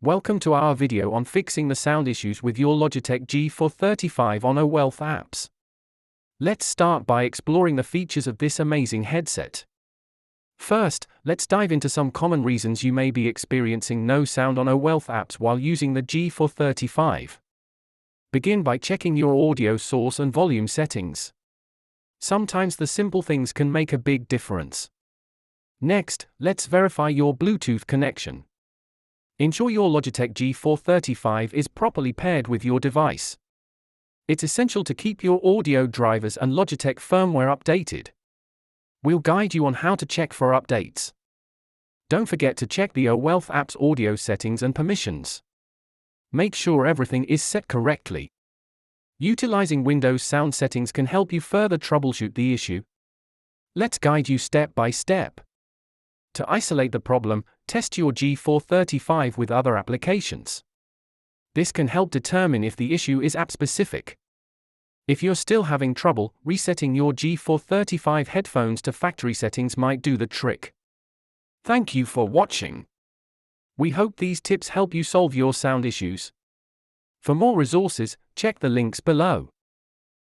Welcome to our video on fixing the sound issues with your Logitech G435 on Owealth apps. Let's start by exploring the features of this amazing headset. First, let's dive into some common reasons you may be experiencing no sound on Owealth apps while using the G435. Begin by checking your audio source and volume settings. Sometimes the simple things can make a big difference. Next, let's verify your Bluetooth connection. Ensure your Logitech G435 is properly paired with your device. It's essential to keep your audio drivers and Logitech firmware updated. We'll guide you on how to check for updates. Don't forget to check the Owealth app's audio settings and permissions. Make sure everything is set correctly. Utilizing Windows sound settings can help you further troubleshoot the issue. Let's guide you step by step. To isolate the problem, test your G435 with other applications. This can help determine if the issue is app-specific. If you're still having trouble, resetting your G435 headphones to factory settings might do the trick. Thank you for watching. We hope these tips help you solve your sound issues. For more resources, check the links below.